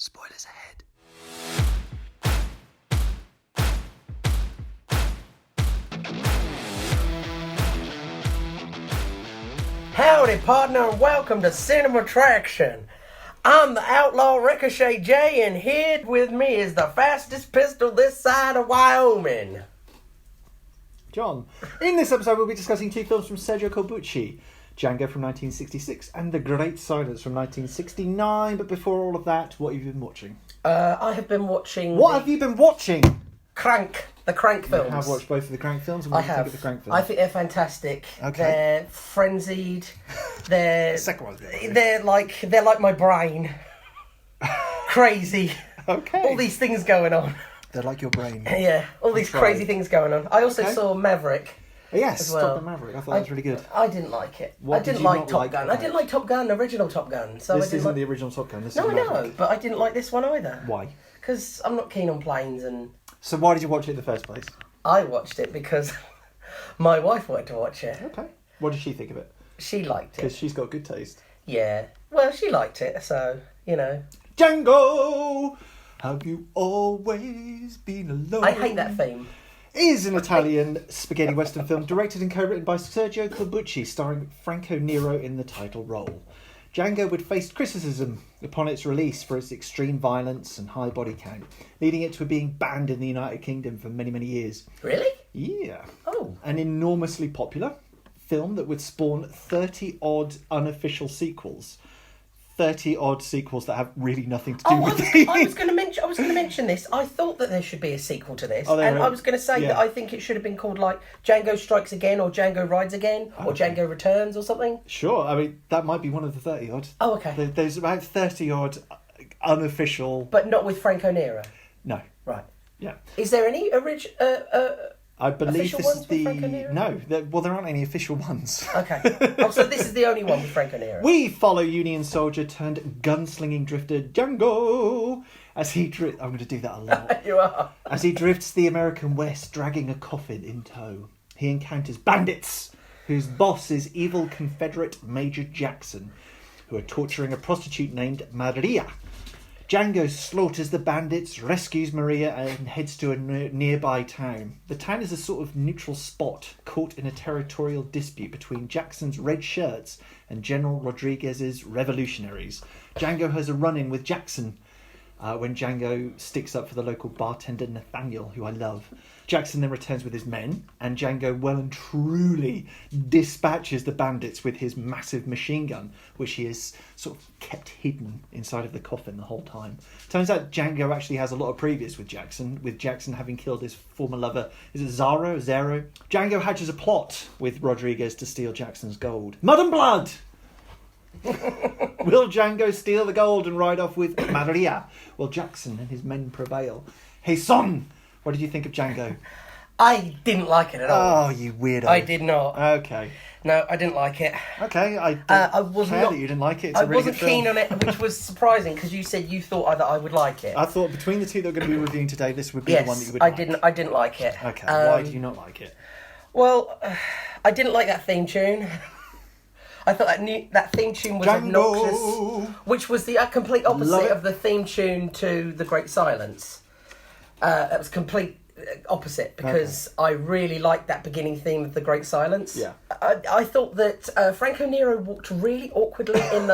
Spoilers ahead. Howdy, partner, and welcome to Cinemattraction. I'm the outlaw Ricochet J, and here with me is the fastest pistol this side of Wyoming. John. In this episode, we'll be discussing two films from Sergio Corbucci, Django from 1966 and The Great Silence from 1969. But before all of that, what have you been watching? I have been watching... What have you been watching? The Crank films. I have watched both of the Crank films. And what do you think of the Crank films? I think they're fantastic. Okay. They're frenzied. They're... The second one's good. They're like my brain. Crazy. Okay. All these things going on. They're like your brain. Yeah, all these crazy things going on. I also saw Maverick. Yes, as well. Top Gun Maverick. I thought that was really good. I didn't like it. What I didn't did you like not Top like Gun. about I didn't it? like Top Gun, original Top Gun. So This isn't the original Top Gun. This No, is I Maverick. know, but I didn't like this one either. Why? Because I'm not keen on planes, and So why did you watch it in the first place? I watched it because my wife wanted to watch it. Okay. What did she think of it? She liked Because it. she's got good taste. Yeah. Well, she liked it, so, you know. Django! Have you always been alone? I hate that theme. Is an Italian spaghetti western film directed and co-written by Sergio Corbucci, starring Franco Nero in the title role. Django would face criticism upon its release for its extreme violence and high body count, leading it to being banned in the United Kingdom for many, many years. Really? Yeah. Oh. An enormously popular film that would spawn 30-odd unofficial sequels. 30-odd sequels that have really nothing to do with the... I was going to mention this. I thought that there should be a sequel to this, Oh, and I was going to say that I think it should have been called like Django Strikes Again, or Django Rides Again, or Django Returns, or something. Sure, I mean, that might be one of the 30-odd. Oh, okay. There's about 30-odd unofficial... But not with Franco Nero. No. Right. Yeah. Is there any I believe official this ones is with the... Franco Nero? No, there aren't any official ones. Okay. Oh, so this is the only one with Franco Nero. We follow Union soldier turned gunslinging drifter Django as he I'm going to do that a lot. You are. As he drifts the American West, dragging a coffin in tow. He encounters bandits, whose boss is evil Confederate Major Jackson, who are torturing a prostitute named Maria. Django slaughters the bandits, rescues Maria, and heads to a nearby town. The town is a sort of neutral spot, caught in a territorial dispute between Jackson's red shirts and General Rodriguez's revolutionaries. Django has a run-in with Jackson when Django sticks up for the local bartender Nathaniel, who I love. Jackson then returns with his men, and Django well and truly dispatches the bandits with his massive machine gun, which he has sort of kept hidden inside of the coffin the whole time. Turns out Django actually has a lot of previous with Jackson having killed his former lover. Is it Zaro? Django hatches a plot with Rodriguez to steal Jackson's gold. Mud and blood! Will Django steal the gold and ride off with Maria? Will Jackson and his men prevail? Hey, son! What did you think of Django? I didn't like it at all. Oh, you weirdo. I did not. Okay. No, I didn't like it. Okay, I was care not, that you didn't like it. It's I a really wasn't good film. keen on it, which was surprising because you said you thought that I would like it. I thought between the two that we're going to be reviewing today, this would be the one that you would like. I didn't like it. Okay, why do you not like it? Well, I didn't like that theme tune. I thought that theme tune was Django! Obnoxious, which was the complete opposite of the theme tune to The Great Silence. That was complete opposite because I really liked that beginning theme of The Great Silence. Yeah. I thought that Franco Nero walked really awkwardly in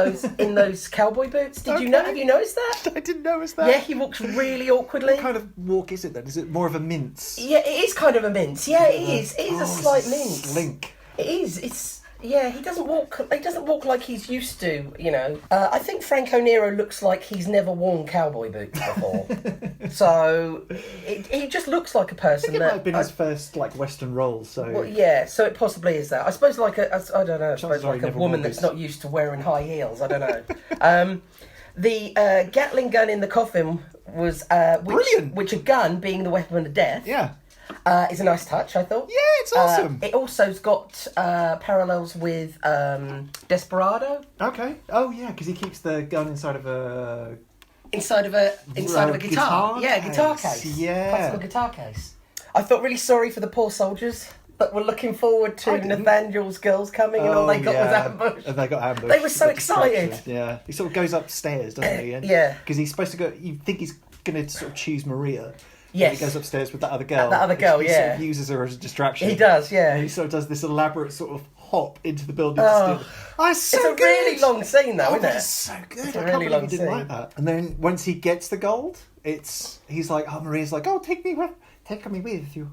those cowboy boots. Did you know? Have you noticed that? I didn't notice that. Yeah, he walks really awkwardly. What kind of walk is it then? Is it more of a mince? Yeah, it is kind of a mince. Yeah, it is. It is a slight mince. Slink. It is. It's. Yeah, he doesn't walk like he's used to, you know. I think Franco Nero looks like he's never worn cowboy boots before. So, he just looks like a person I think it might have been his first, Western role, so... Well, yeah, so it possibly is that. I suppose I don't know, a woman that's not used to wearing high heels, I don't know. The Gatling gun in the coffin was... Brilliant! Which a gun, being the weapon of death... Yeah. is a nice touch, I thought. Yeah, it's awesome. It also's got parallels with Desperado. Okay. Oh, yeah, because he keeps the gun inside of a guitar. Yeah, guitar case. Yeah. Classical guitar case. I felt really sorry for the poor soldiers. But we're looking forward to Nathaniel's girls coming, and all they got was ambush. And they got ambushed. They were so excited. Yeah. He sort of goes upstairs, doesn't he? And, yeah. Because he's supposed to go... You think he's going to sort of choose Maria. Yes. He goes upstairs with that other girl. That other girl, he yeah. sort of uses her as a distraction. He does, yeah. And he sort of does this elaborate sort of hop into the building to steal. Oh, it's so It's a really long scene, though, isn't it? It's so good. It's a I really can't believe long he didn't scene. like that. And then once he gets the gold, he's like, oh, Maria's like, oh, take me with you.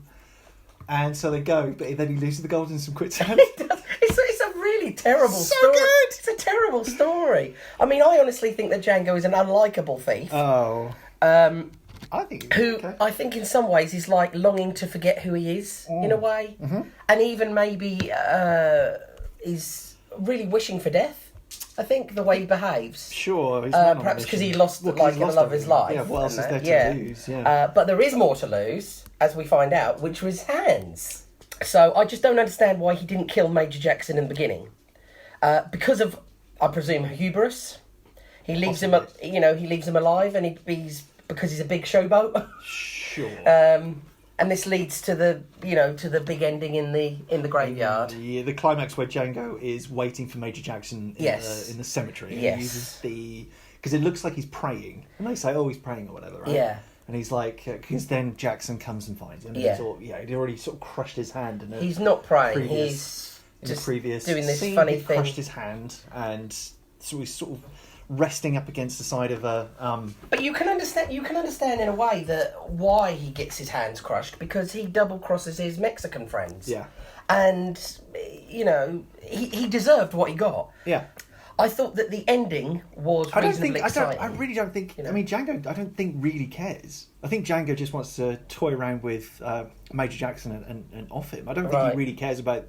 And so they go, but then he loses the gold in some quicksand. It's a really terrible story. Good. It's a terrible story. I mean, I honestly think that Django is an unlikable thief. Oh. I think I think in some ways is like longing to forget who he is in a way, and even maybe is really wishing for death. I think the way he behaves. Sure, he's perhaps because he lost the love of his life. Yeah, what else is there to lose? Yeah. But there is more to lose, as we find out, which was hands. So I just don't understand why he didn't kill Major Jackson in the beginning. Because of, I presume, hubris. He leaves him, he leaves him alive, and because he's a big showboat. Sure. And this leads to the big ending in the graveyard. Yeah, the climax where Django is waiting for Major Jackson in the cemetery. And yes. He uses because it looks like he's praying, and they say, "Oh, he's praying" or whatever, right? Yeah. And he's like, because then Jackson comes and finds him. And he'd already sort of crushed his hand. He's not praying. He's just doing this scene, funny he thing. Crushed his hand, and so he's sort of resting up against the side of a. But you can understand in a way that why he gets his hands crushed, because he double crosses his Mexican friends. Yeah. And he deserved what he got. Yeah. I thought that the ending was reasonably exciting. I really don't think. I mean, Django, I don't think really cares. I think Django just wants to toy around with Major Jackson and off him. I don't think he really cares about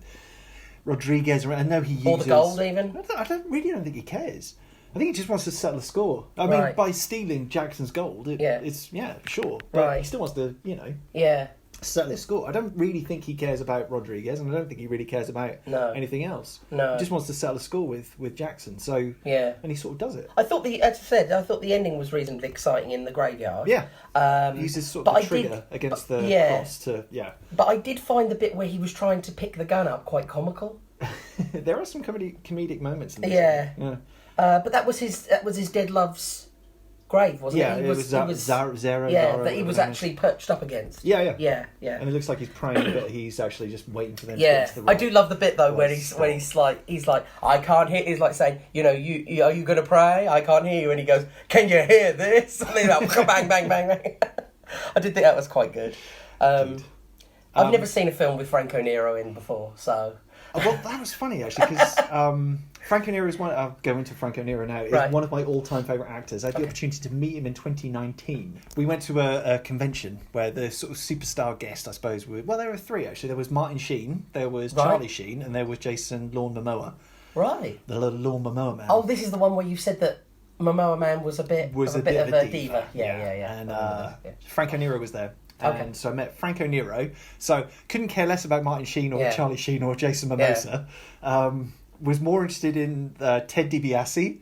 Rodriguez. I know he uses or the gold even. I don't think he cares. I think he just wants to settle the score. I mean, by stealing Jackson's gold, it's sure, but he still wants to, settle his score. I don't really think he cares about Rodriguez, and I don't think he really cares about anything else. No, he just wants to settle the score with Jackson. So and he sort of does it. I thought the ending was reasonably exciting in the graveyard. Yeah, he uses sort of the trigger against the cross to But I did find the bit where he was trying to pick the gun up quite comical. There are some comedic moments in this. Yeah. But that was his dead love's grave, wasn't it? Yeah, it was Zara. Yeah, that he was actually perched up against. Yeah. And it looks like he's praying, but he's actually just waiting for them to get to the right. I do love the bit though when he's like I can't hear. He's like saying, you are you going to pray? I can't hear you, and he goes, can you hear this? And he's like, bang bang bang bang. I did think that was quite good. I've never seen a film with Franco Nero in before, so. Well, that was funny actually, because Franco Nero is one. I'll go into Franco Nero now. Is one of my all-time favourite actors. I had the opportunity to meet him in 2019. We went to a convention where the sort of superstar guest, I suppose, there were three actually. There was Martin Sheen, there was Charlie Sheen, and there was Jason Lorne Momoa. Right. The little Lorne Momoa man. Oh, this is the one where you said that Momoa man was a bit of a diva. Yeah. And Franco Nero was there. And so I met Franco Nero. So couldn't care less about Martin Sheen or Charlie Sheen or Jason Momoa. Was more interested in Ted DiBiase.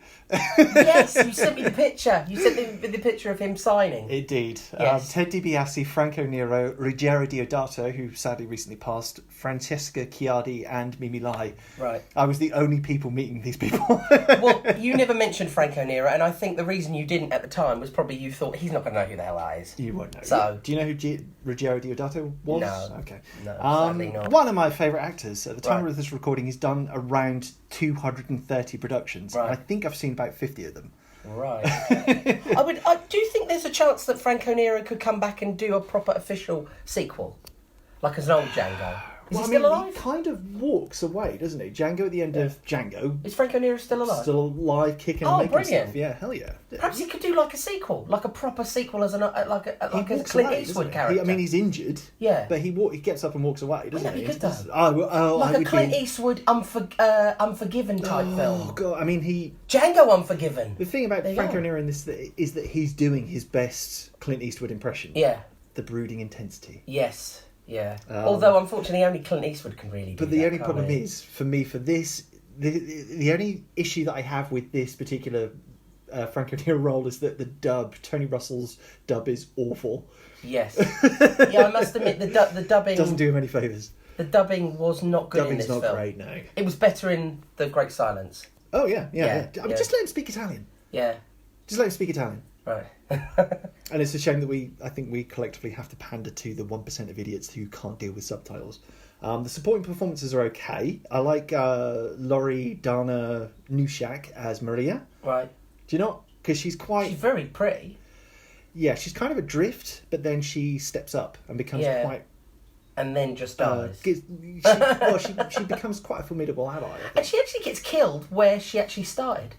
Yes, you sent me the picture. You sent me the picture of him signing. Indeed. Yes. Ted DiBiase, Franco Nero, Ruggero Deodato, who sadly recently passed, Francesca Chiardi, and Mimi Lai. Right. I was the only people meeting these people. Well, you never mentioned Franco Nero, and I think the reason you didn't at the time was probably you thought he's not going to know who the hell that is. You won't know. So, do you know who Ruggero Deodato was? No. Okay. No, sadly not. One of my favourite actors. At the time of this recording, he's done around 230 productions. Right. I think I've seen about 50 of them. Right. I do you think there's a chance that Franco Nero could come back and do a proper official sequel, like as an old Django? Is he still alive? He kind of walks away, doesn't he? Django at the end of Django. Is Franco Nero still alive? Still alive, kicking and making brilliant. stuff. Yeah, hell yeah. Perhaps he could do like a sequel, like a proper sequel as like a Clint Eastwood character. I mean, he's injured. Yeah. But he gets up and walks away, doesn't he? He could do. Like a Clint Eastwood Unforgiven type film. Oh god, I mean Django Unforgiven. The thing about Franco Nero in this is that he's doing his best Clint Eastwood impression. Yeah. The brooding intensity. Yes. Yeah. Although unfortunately only Clint Eastwood can really do But the only problem is, for me, for this, the only issue that I have with this particular Franco Nero role is that the dub, Tony Russell's dub, is awful. Yes. Yeah, I must admit the dubbing doesn't do him any favours. The dubbing was not good in Dubbing's this not film. great, no. It was better in The Great Silence. Oh, yeah. I mean, Yeah. just let him speak Italian. Yeah. Just let him speak Italian. Right. And it's a shame that I think we collectively have to pander to the 1% of idiots who can't deal with subtitles. The supporting performances are okay. I like Laurie Dana Nushak as Maria. Right. Do you not? Because she's very pretty. Yeah, she's kind of adrift, but then she steps up and becomes quite... And then just dies. She becomes quite a formidable ally. I think. And she actually gets killed where she actually started.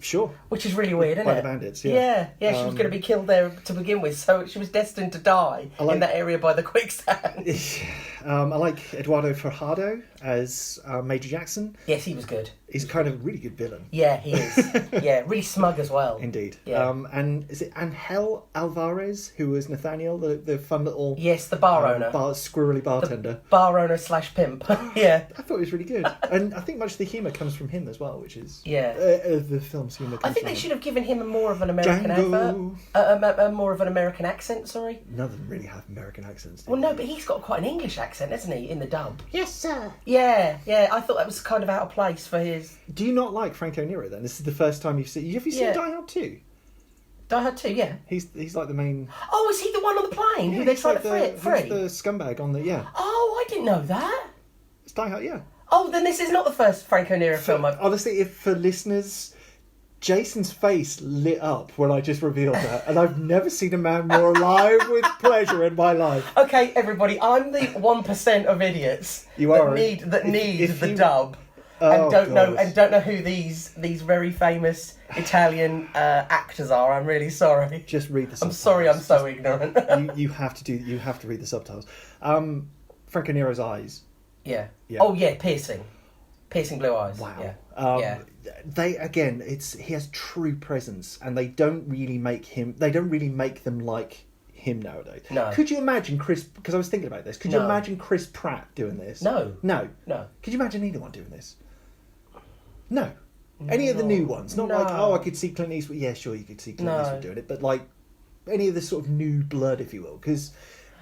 Sure. Which is really weird, isn't By it? the bandits, yeah. Yeah, she was going to be killed there to begin with, so she was destined to die in that area by the quicksand. I like Eduardo Fajardo as Major Jackson. Yes, he was good. He's kind of a really good villain. Yeah, he is. Yeah, really smug as well. Indeed. Yeah. And is it Angel Alvarez, who was Nathaniel, the fun little... Yes, the bar owner. Squirrely bartender. The bar owner / pimp. Yeah. I thought he was really good. And I think much of the humour comes from him as well, which is... Yeah. The film's humour comes I think from they should have given him more of an American Django. advert. More of an American accent, sorry. None of them really have American accents. Well, no, but he's got quite an English accent, hasn't he, in the dub? Yes, sir. Yeah. I thought that was kind of out of place for his... Do you not like Franco Nero, then? This is the first time you've seen... Have you seen Die Hard 2? Die Hard 2, yeah. He's like the main... Oh, is he the one on the plane who they're trying to free? He's the scumbag on the... Yeah. Oh, I didn't know that. It's Die Hard, yeah. Oh, then this is not the first Franco Nero film I've... Honestly, if for listeners... Jason's face lit up when I just revealed that, and I've never seen a man more alive with pleasure in my life. Okay, everybody, I'm the 1% of idiots that need the dub and don't know who these very famous Italian actors are. I'm really sorry. Just read the subtitles. I'm sorry, I'm so ignorant. you have to read the subtitles. Franco Nero's eyes. Yeah. Oh yeah, piercing blue eyes. Wow. Yeah. He has true presence, and they don't really make them like him nowadays. No. Could you imagine Chris? Because I was thinking about this. Could you imagine Chris Pratt doing this? No. Could you imagine anyone doing this? No. Any of the new ones, not like I could see Clint Eastwood. Yeah, sure, you could see Clint Eastwood doing it, but like any of the sort of new blood, if you will, because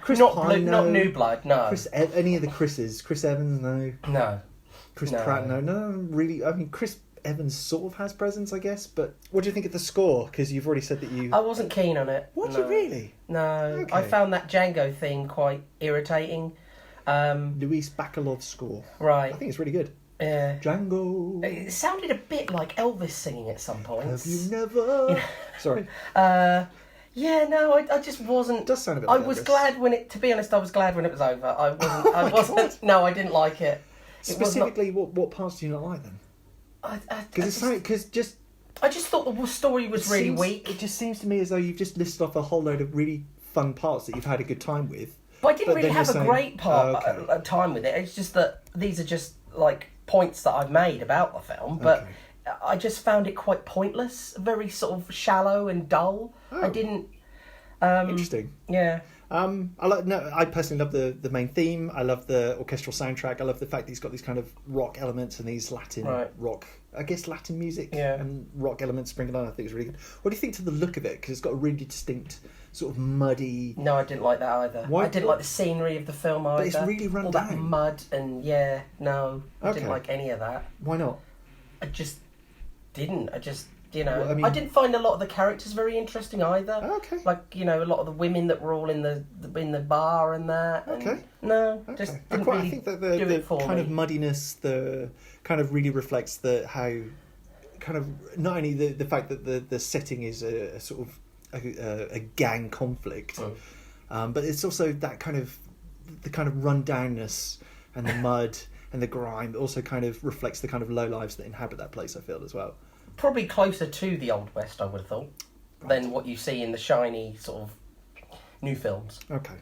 Chris Pine, not new blood. No. Any of the Chris's, Chris Evans, no. Chris Pratt, no, really. I mean, Chris Evans sort of has presence, I guess. But what do you think of the score? Because you've already said that you... I wasn't keen on it. What, you really? No. Okay. I found that Django thing quite irritating. Luis Bacalov's score. Right. I think it's really good. Yeah. Django. It sounded a bit like Elvis singing at some points. Have you never... Sorry. Yeah, no, I just wasn't... It does sound a bit like I was Elvis. glad when it... To be honest, I was glad when it was over. I wasn't... God. No, I didn't like it. Specifically, what parts do you not like then? I just thought the story was really weak. It just seems to me as though you've just listed off a whole load of really fun parts that you've had a good time with. But I didn't really have a great time with it. It's just that these are just like points that I've made about the film, but I just found it quite pointless, very sort of shallow and dull. I didn't... Interesting. Yeah. I personally love the main theme. I love the orchestral soundtrack. I love the fact that he's got these kind of rock elements and these Latin rock, I guess Latin music and rock elements sprinkled on. I think it's really good. What do you think to the look of it? Because it's got a really distinct sort of muddy... No, I didn't like that either. I didn't like the scenery of the film either. But it's really run all down. That mud and I didn't like any of that. Why not? I just didn't. I didn't find a lot of the characters very interesting either. Okay. Like, a lot of the women that were all in the bar and that. Okay. Just I didn't really think that the kind of muddiness, the kind of really reflects how kind of not only the fact that the setting is a sort of a gang conflict, but it's also that kind of the kind of rundownness and the mud and the grime. It also kind of reflects the kind of low lives that inhabit that place, I feel, as well. Probably closer to the Old West, I would have thought, than what you see in the shiny sort of new films. Okay.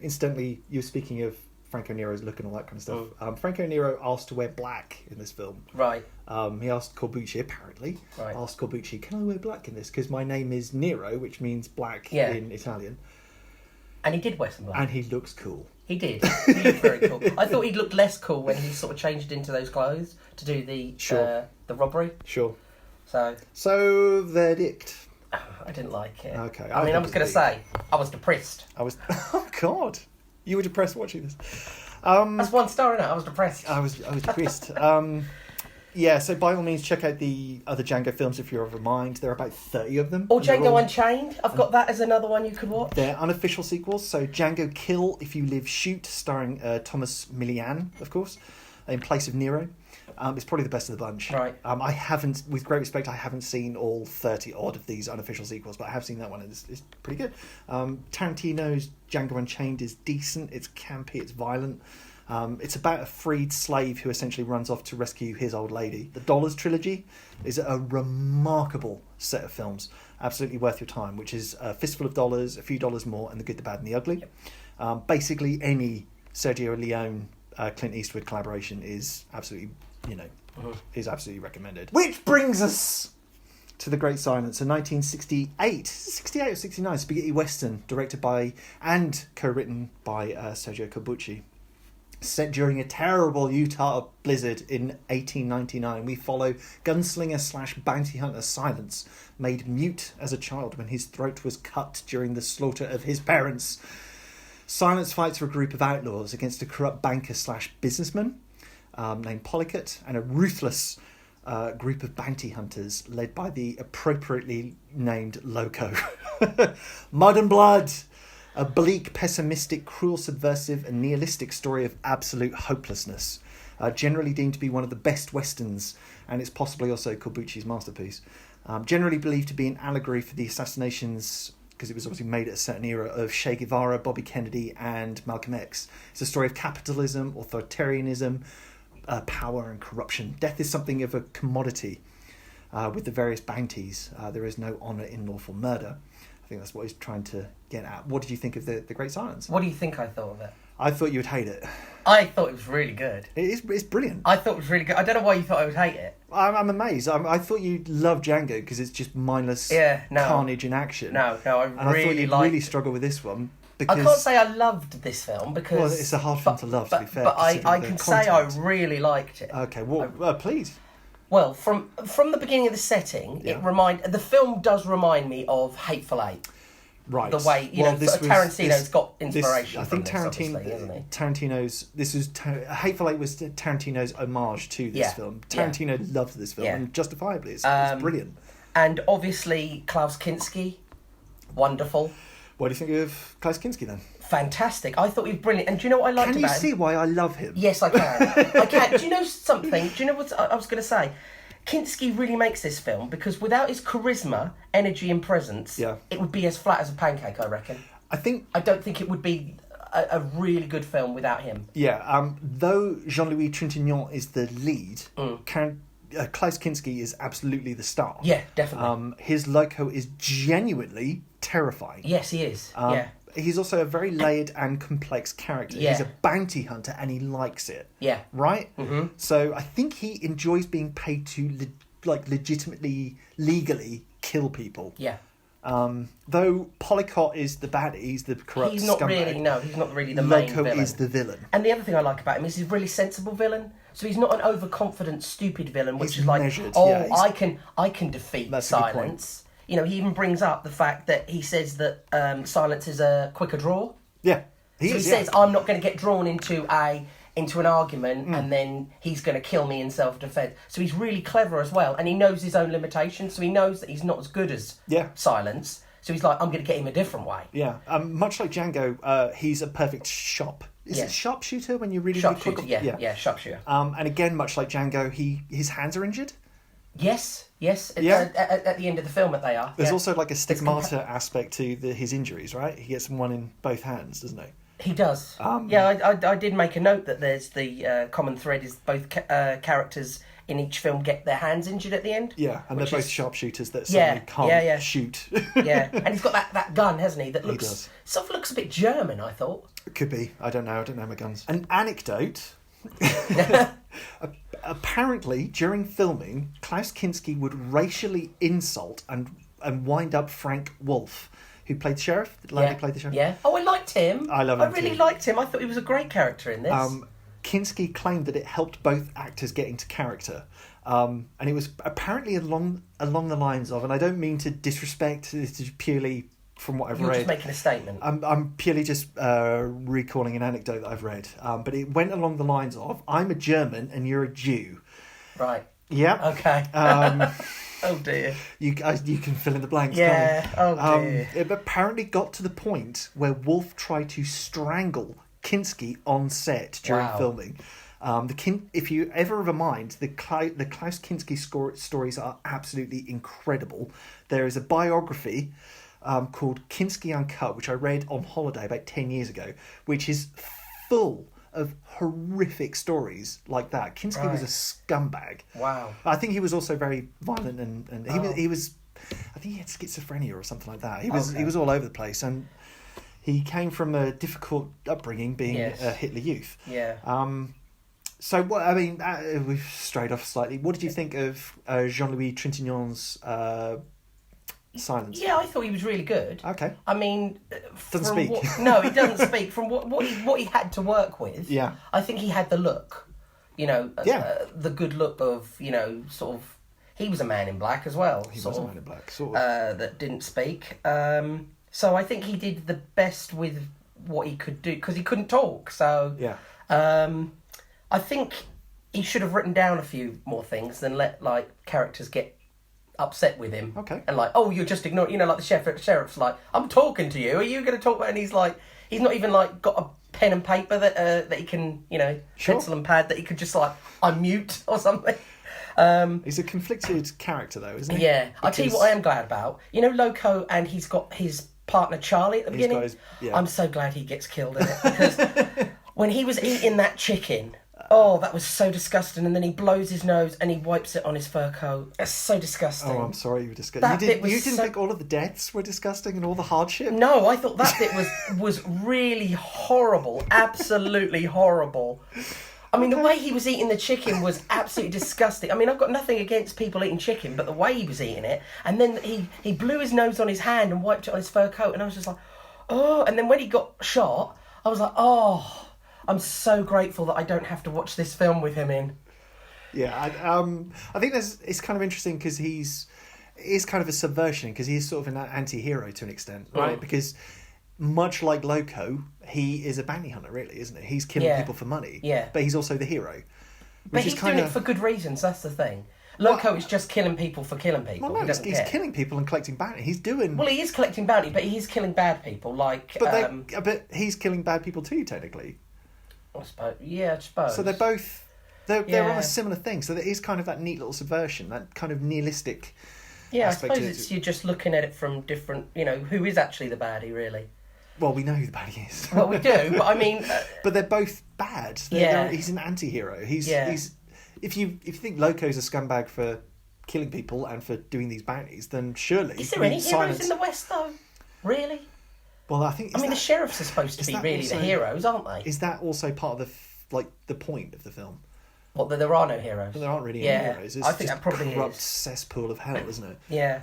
Incidentally, you were speaking of Franco Nero's look and all that kind of stuff. Franco Nero asked to wear black in this film. Right. He asked Corbucci, apparently, asked Corbucci, can I wear black in this? Because my name is Nero, which means black in Italian. And he did wear some black. And he looks cool. He did. He looked very cool. I thought he'd looked less cool when he sort of changed into those clothes to do the robbery. Sure. So verdict. I didn't like it. Okay. I was going to say, I was depressed. Oh, God. You were depressed watching this. That's 1 star, innit? I was depressed. I was depressed. Yeah, so by all means, check out the other Django films if you're of a mind. There are about 30 of them. Or Django Unchained. I've got that as another one you could watch. They're unofficial sequels. So Django Kill, If You Live, Shoot, starring Thomas Millian, of course, in place of Nero. It's probably the best of the bunch. Right. I haven't, with great respect, I haven't seen all 30 odd of these unofficial sequels, but I have seen that one, and it's pretty good. Tarantino's Django Unchained is decent. It's campy. It's violent. It's about a freed slave who essentially runs off to rescue his old lady. The Dollars trilogy is a remarkable set of films, absolutely worth your time, which is A Fistful of Dollars, A Few Dollars More, and The Good, the Bad, and the Ugly. Yep. Basically, any Sergio Leone, Clint Eastwood collaboration is absolutely, is absolutely recommended. Which brings us to The Great Silence, a 1968, 68 or 69 spaghetti western directed by and co-written by Sergio Corbucci. Set during a terrible Utah blizzard in 1899, we follow gunslinger / bounty hunter Silence, made mute as a child when his throat was cut during the slaughter of his parents. Silence fights for a group of outlaws against a corrupt banker / businessman named Polycut and a ruthless group of bounty hunters led by the appropriately named Loco. Mud and Blood. A bleak, pessimistic, cruel, subversive and nihilistic story of absolute hopelessness. Generally deemed to be one of the best westerns, and it's possibly also Corbucci's masterpiece. Generally believed to be an allegory for the assassinations, because it was obviously made at a certain era, of Che Guevara, Bobby Kennedy and Malcolm X. It's a story of capitalism, authoritarianism, power and corruption. Death is something of a commodity. With the various bounties, there is no honour in lawful murder. I think that's what he's trying to get at. What did you think of the Great Silence? What do you think I thought of it? I thought you would hate it. I thought it was really good. It's brilliant. I thought it was really good. I don't know why you thought I would hate it. I'm amazed. I thought you'd love Django because it's just mindless carnage in action. No, I and I thought you'd really struggle with this one. Because, I can't say I loved this film because... Well, it's a hard film to love, to be fair. But I can say I really liked it. Okay, well, please. Well, from the beginning of the setting, the film does remind me of Hateful Eight. Right. The way, Tarantino's got inspiration from this, obviously, hasn't he? Tarantino's... Hateful Eight was Tarantino's homage to this film. Tarantino loved this film, and justifiably. It's brilliant. And obviously, Klaus Kinski, wonderful. What do you think of Klaus Kinski, then? Fantastic. I thought he was brilliant. And do you know what I liked about him? Can you see why I love him? Yes, I can. I can. Do you know something? Do you know what I was going to say? Kinski really makes this film because without his charisma, energy and presence, it would be as flat as a pancake, I reckon. I don't think it would be a really good film without him. Yeah, though Jean-Louis Trintignant is the lead, Klaus Kinski is absolutely the star. Yeah, definitely. His Loco is genuinely terrifying. Yes, he is. He's also a very layered and complex character. Yeah. He's a bounty hunter and he likes it. Yeah. Right? Mm-hmm. So I think he enjoys being paid to legitimately, legally kill people. Yeah. Though Polycott is the baddie, he's the corrupt he's not scumbag. He's not really the main villain. Loco is the villain. And the other thing I like about him is he's a really sensible villain. So he's not an overconfident, stupid villain, which He's is like, measured, I can defeat That's a good point. Silence. You know, he even brings up the fact that he says that Silence is a quicker draw. Yeah, he says, I'm not going to get drawn into an argument and then he's going to kill me in self-defense. So he's really clever as well, and he knows his own limitations, so he knows that he's not as good as Silence. So he's like, I'm going to get him a different way. Yeah, much like Django, he's a perfect Is it sharpshooter when you really sharpshooter? Yeah, sharpshooter. And again, much like Django, his hands are injured. Yes. At the end of the film, that they are. There's also like a stigmata aspect to his injuries, right? He gets one in both hands, doesn't he? He does. I did make a note that there's the common thread is both characters in each film get their hands injured at the end. Yeah, and they're both sharpshooters that suddenly can't shoot. Yeah, and he's got that gun, hasn't he? That looks looks a bit German, I thought. It could be. I don't know my guns. An anecdote. Apparently, during filming, Klaus Kinski would racially insult and wind up Frank Wolf, who played sheriff. Played the sheriff. Yeah. Oh, I liked him. I love him. I really liked him. I thought he was a great character in this. Kinski claimed that it helped both actors get into character. And it was apparently along the lines of, and I don't mean to disrespect, this is purely from what I've You're read. just making a statement. I'm purely just recalling an anecdote that I've read, but it went along the lines of, I'm a German and you're a Jew. Right. Yeah. Okay. Oh dear. You can fill in the blanks. Yeah. Can't you? Oh dear. It apparently got to the point where Wolf tried to strangle Kinski on set during Wow. filming. If you ever have a mind, the Klaus Kinski stories are absolutely incredible. There is a biography called Kinski Uncut, which I read on holiday about 10 years ago, which is full of horrific stories like that. Kinski was a scumbag. Wow. I think he was also very violent, and he was I think he had schizophrenia or something like that. He was all over the place, and he came from a difficult upbringing, being a Hitler Youth. Yeah. So what I mean, we've strayed off slightly. What did you think of Jean-Louis Trintignant's Silence? Yeah, I thought he was really good. Okay. I mean, Doesn't speak. No, he doesn't speak. From what he had to work with, Yeah. I think he had the look. You know, the good look of, you know, sort of. He was a man in black as well. He was a man in black, sort of. That didn't speak. So I think he did the best with what he could do because he couldn't talk. So yeah. I think he should have written down a few more things than let like characters get upset with him. Okay. And like, oh, you're just ignoring. You know, like the sheriff's like, I'm talking to you. Are you going to talk about? And he's like, he's not even like got a pen and paper that he can, you know, pencil and pad that he could just like unmute or something. He's a conflicted character though, isn't he? Yeah. I'll tell you what I am glad about. You know, Loco, and he's got his partner Charlie at the beginning. I'm so glad he gets killed in it because when he was eating that chicken. Oh, that was so disgusting. And then he blows his nose and he wipes it on his fur coat. That's so disgusting. Oh, I'm sorry you were disgusting. You didn't think all of the deaths were disgusting and all the hardship? No, I thought that bit was really horrible. Absolutely horrible. I mean, the way he was eating the chicken was absolutely disgusting. I mean, I've got nothing against people eating chicken, but the way he was eating it, and then he blew his nose on his hand and wiped it on his fur coat, and I was just like, oh. And then when he got shot, I was like, oh. I'm so grateful that I don't have to watch this film with him in. Yeah, I think it's kind of interesting because he's kind of a subversion because he's sort of an anti-hero to an extent, right? Because much like Loco, he is a bounty hunter, really, isn't he? He's killing people for money, but he's also the hero. But he's doing it for good reasons. That's the thing. Loco is just killing people for killing people. Well, no, he's killing people and collecting bounty. He's doing. Well, he is collecting bounty, but he's killing bad people. Like, but he's killing bad people too, technically. I suppose. So they're both on a similar thing. So there is kind of that neat little subversion, that kind of nihilistic. Yeah, I suppose you're just looking at it from different. You know, who is actually the baddie, really? Well, we know who the baddie is. Well, we do, but I mean. But they're both bad. He's an anti-hero. He's if you think Loco's a scumbag for killing people and for doing these bounties, then surely is there any heroes in the West though? Really? Well, I think. The sheriffs are supposed to be really the heroes, aren't they? Is that also part of the point of the film? What, that there are no heroes? But there aren't really any heroes. It's I think just that probably a corrupt is. cesspool of hell, isn't it? Yeah.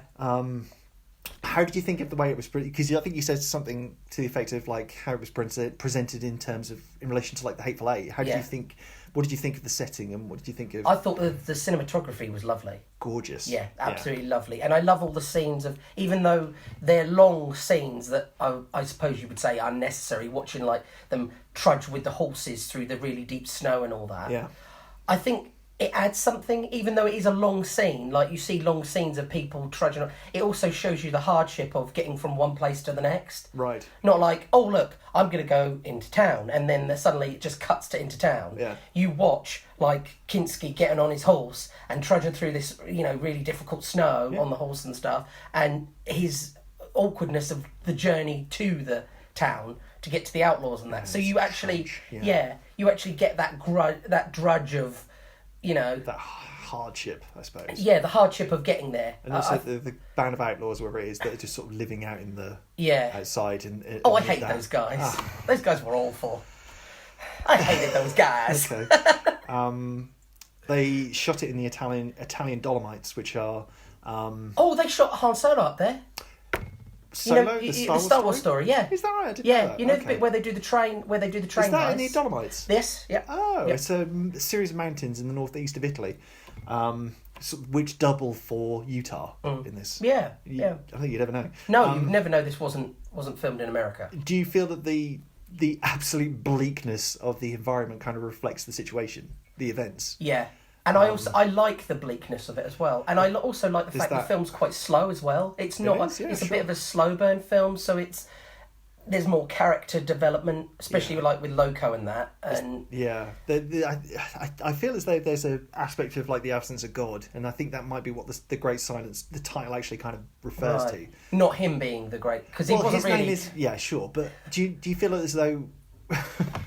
How did you think of the way it was? Because I think you said something to the effect of like how it was presented in terms of in relation to like the Hateful Eight. How did you think? What did you think of the setting, and what did you think of? I thought the cinematography was lovely. Gorgeous. Yeah, absolutely lovely. And I love all the scenes of, even though they're long scenes that I suppose you would say are unnecessary, watching like them trudge with the horses through the really deep snow and all that. Yeah. I think it adds something, even though it is a long scene. Like you see long scenes of people trudging. It also shows you the hardship of getting from one place to the next. Right. Not like, oh look, I'm going to go into town, and then suddenly it just cuts to into town. Yeah. You watch like Kinski getting on his horse and trudging through this, you know, really difficult snow on the horse and stuff, and his awkwardness of the journey to the town to get to the outlaws and that. So you actually, you actually get that drudge of, you know, that hardship, I suppose. Yeah, the hardship of getting there. And also the band of outlaws, wherever it is, that are just sort of living out in the outside. I hate those guys. Those guys were awful. I hated those guys. Okay. They shot it in the Italian Dolomites, which are. They shot Han Solo up there. Solo, the Star Wars story, yeah. Is that right? I didn't know that. You know the bit where they do the train, Is that in the Dolomites? Yes, yeah. Oh, it's a series of mountains in the northeast of Italy. which double for Utah in this. Yeah, I think you'd never know. No, you'd never know this wasn't filmed in America. Do you feel that the absolute bleakness of the environment kind of reflects the situation, the events? Yeah. And I like the bleakness of it as well, and I also like the fact the film's quite slow as well. It's not it's a bit of a slow burn film, so there's more character development, especially with Loco and that. And I feel as though there's an aspect of like the absence of God, and I think that might be what the Great Silence, the title actually kind of refers to. Not him being the great, because he wasn't his really. Name is, sure, but do you feel as though?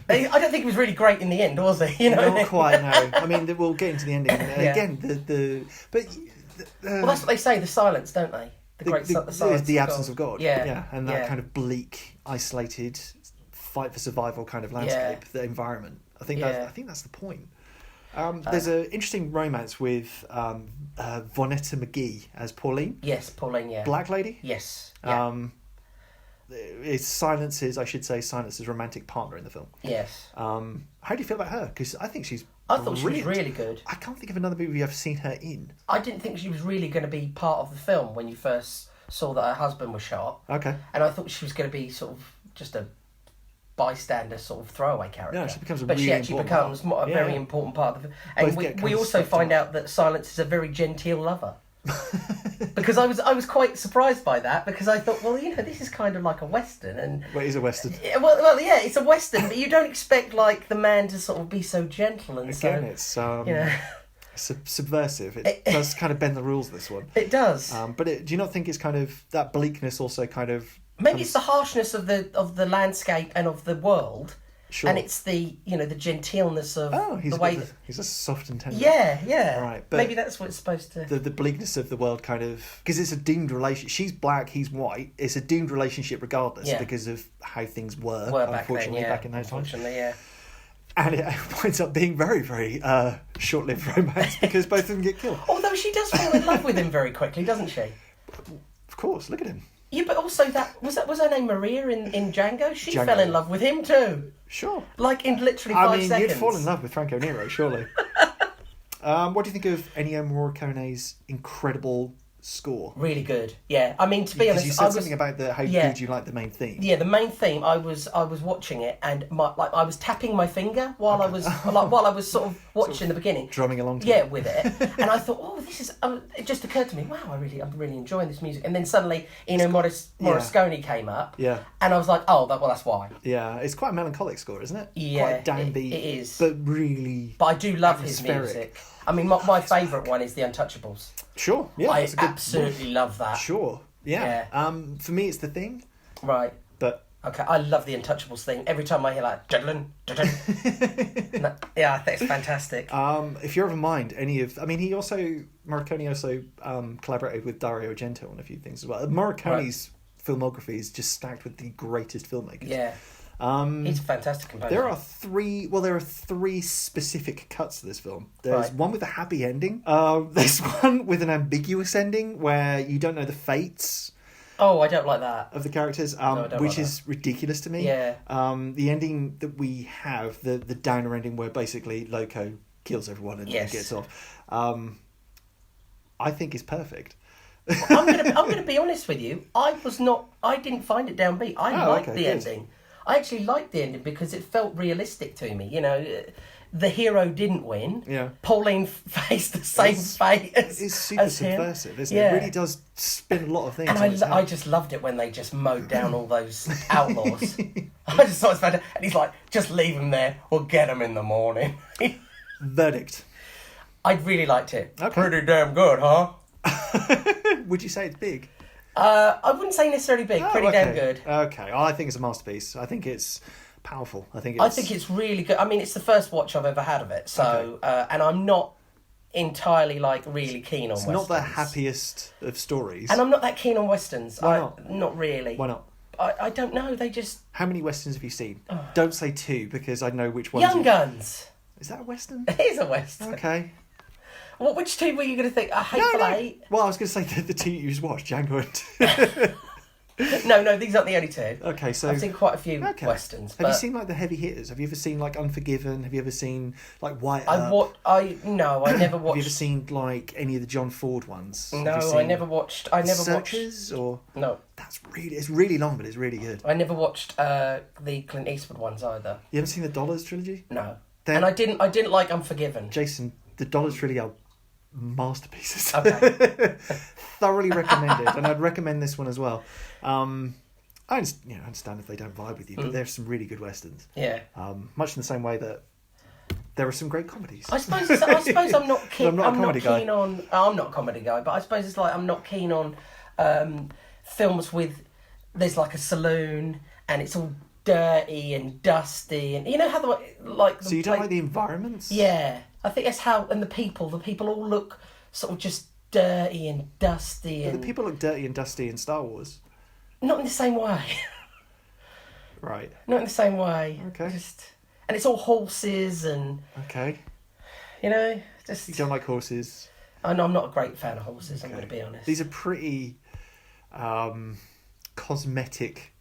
I don't think he was really great in the end, was he? You know, not quite. No, I mean we'll get into the ending again. Well, that's what they say. The silence, don't they? The absence of God. Yeah, and that kind of bleak, isolated, fight for survival kind of landscape, the environment. I think that's the point. There's an interesting romance with Vonetta McGee as Pauline. Yes, Pauline. Yeah, black lady. Yes. Yeah. It's Silence's romantic partner in the film. Yes. How do you feel about her? Because I think I thought she was really good. I can't think of another movie I've seen her in. I didn't think she was really going to be part of the film when you first saw that her husband was shot. Okay. And I thought she was going to be sort of just a bystander sort of throwaway character. Yeah, she becomes but she actually becomes a very important part of the film. And we also find out that Silence is a very genteel lover. Because I was quite surprised by that, because I thought, well, this is kind of like a western, and it is a western. Well, yeah, it's a western, but you don't expect like the man to sort of be so gentle and it's subversive. It does kind of bend the rules. This one, it does. But do you not think it's kind of that bleakness also kind of maybe it's the harshness of the landscape and of the world. Sure. And it's the the genteelness of the way he's a soft and tender. Yeah. Right, but maybe that's what it's supposed to. The bleakness of the world kind of, because it's a doomed relationship. She's black, he's white. It's a doomed relationship regardless because of how things were unfortunately back in those times. Yeah. And it winds up being very, very short-lived romance because both of them get killed. Although she does fall in love with him very quickly, doesn't she? Of course, look at him. Yeah, but also was her name Maria in Django? She fell in love with him too. Sure. Like in literally 5 seconds. You'd fall in love with Franco Nero, surely. What do you think of Ennio Morricone's incredible score? Really good. Yeah. I mean, to be honest, you said something about how good you like the main theme. Yeah, the main theme. I was watching it, and I was tapping my finger while I was sort of watching the beginning, drumming along to it with it, and I thought, oh, this is. It just occurred to me, wow, I'm really enjoying this music, and then suddenly, Morricone came up, and I was like, oh, that's why. Yeah, it's quite a melancholic score, isn't it? Yeah, quite downbeat. It is, but really. But I do love his music. I mean, my favourite one is The Untouchables. Sure, yeah. I absolutely love that. Sure, yeah. For me, it's The Thing. Right. But... Okay, I love The Untouchables thing. Every time I hear like... yeah, I think it's fantastic. If you ever mind any of... I mean, Morricone also collaborated with Dario Argento on a few things as well. Morricone's filmography is just stacked with the greatest filmmakers. Yeah. He's a fantastic composer. There are three specific cuts to this film. There's one with a happy ending. There's one with an ambiguous ending where you don't know the fates. Oh, I don't like that. Of the characters, which is ridiculous to me. Yeah. The ending that we have, the downer ending where basically Loco kills everyone and gets off, I think is perfect. I'm gonna be honest with you. I didn't find it downbeat. I liked the ending. I actually liked the ending because it felt realistic to me. The hero didn't win. Yeah. Pauline faced the same fate as him. It's super subversive, isn't it? It really does spin a lot of things. And I just loved it when they just mowed down all those outlaws. I just thought it was fantastic. And he's like, just leave them there. We'll get them in the morning. Verdict. I really liked it. Okay. Pretty damn good, huh? Would you say it's big? I wouldn't say necessarily big. Pretty damn good. Okay. I think it's a masterpiece. I think it's powerful. I think it's really good. I mean, it's the first watch I've ever had of it. So, and I'm not entirely really keen on westerns. It's not the happiest of stories. And I'm not that keen on westerns. Why not? Not really. Why not? I don't know. They just... How many westerns have you seen? Don't say 2 because I know which ones. Young Guns. Is that a western? It is a western. Okay. Which 2 were you going to think? Hateful Eight? Well, I was going to say the 2 you just watched, Django and... No, these aren't the only two. Okay, so I've seen quite a few westerns. Have you seen like the heavy hitters? Have you ever seen like Unforgiven? Have you ever seen like White Up? I never watched. Have you ever seen like any of the John Ford ones? No, I never watched. Searchers or no. It's really long, but it's really good. I never watched the Clint Eastwood ones either. You haven't seen the Dollars trilogy? No, and I didn't like Unforgiven. Jason, the Dollars trilogy are masterpieces. Okay. Thoroughly recommended, and I'd recommend this one as well. I understand if they don't vibe with you, but there's some really good westerns. Yeah. Much in the same way that there are some great comedies. I suppose I'm not keen. I'm not a comedy guy, but I suppose it's like I'm not keen on films with there's like a saloon and it's all dirty and dusty, and you know how So you don't like the environments? Yeah, I think that's how, and the people all look sort of just dirty and dusty. And the people look dirty and dusty in Star Wars. Not in the same way. Right. Not in the same way. Okay. And it's all horses and... Okay. You know, just... You don't like horses? I'm not a great fan of horses, okay. I'm going to be honest. These are pretty cosmetic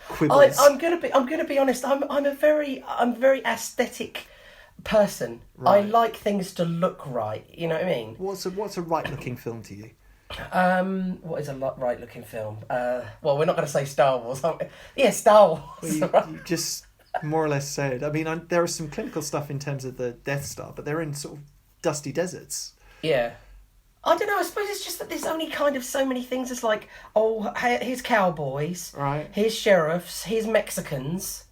quibbles. I'm going to be honest. I'm a very aesthetic person. Right. I like things to look right. You know what I mean? What's a right-looking film to you? What is a right-looking film? Well, we're not going to say Star Wars, are we? Yeah, Star Wars. Well, you just more or less said. I mean, there is some clinical stuff in terms of the Death Star, but they're in sort of dusty deserts. Yeah. I don't know, I suppose it's just that there's only kind of so many things. It's like, here's cowboys. Right. Here's sheriffs. Here's Mexicans.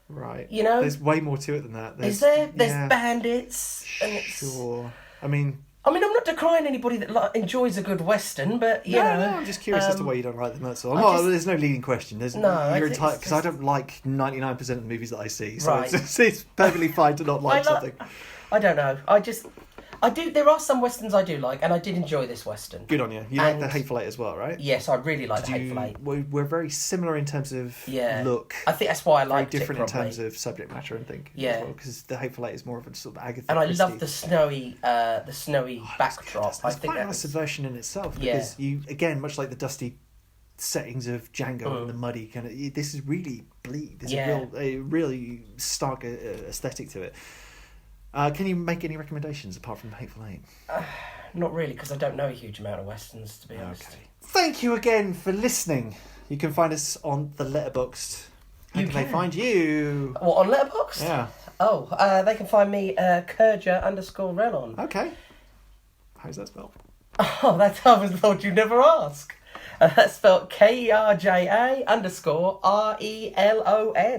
Right. You know? There's way more to it than that. Is there? There's bandits. Sure. I mean, I'm not decrying anybody that enjoys a good western, but you know. No, I'm just curious as to why you don't like them. That's all. There's no leading question. You're entitled, because I don't like 99% of the movies that I see, so right. it's perfectly fine to not like something. I don't know. I do. There are some westerns I do like, and I did enjoy this western. Good on you. You like The Hateful Eight as well, right? Yes, I really like The Hateful Eight. We're very similar in terms of look. I think that's why I liked it. Very different in terms of subject matter, I think. Yeah. Because The Hateful Eight is more of a sort of Agatha and I Christie. love the snowy backdrop. It's quite a nice subversion in itself, because you, again, much like the dusty settings of Django and the muddy kind of, this is really bleak. There's a really stark aesthetic to it. Can you make any recommendations apart from The Hateful Eight? Not really, because I don't know a huge amount of westerns, to be honest. Okay. Thank you again for listening. You can find us on the Letterboxd. How can they find you? What, on Letterboxd? Yeah. Oh, they can find me Kerja_Relon. Okay. How's that spelled? Oh, that's I was told you never ask. That's spelled KERJA_RELON.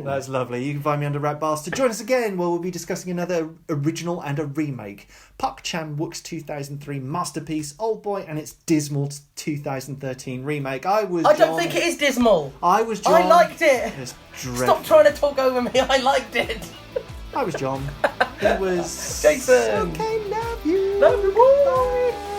That's lovely. You can find me under Rat Bastard. Join us again where we'll be discussing another original and a remake. Park Chan-wook's 2003 masterpiece, Old Boy, and its dismal 2013 remake. I don't think it is dismal. I was John. I liked it. It's dreadful. Stop trying to talk over me. I liked it. I was John. It was... Jason. Okay, love you. Love you. Bye.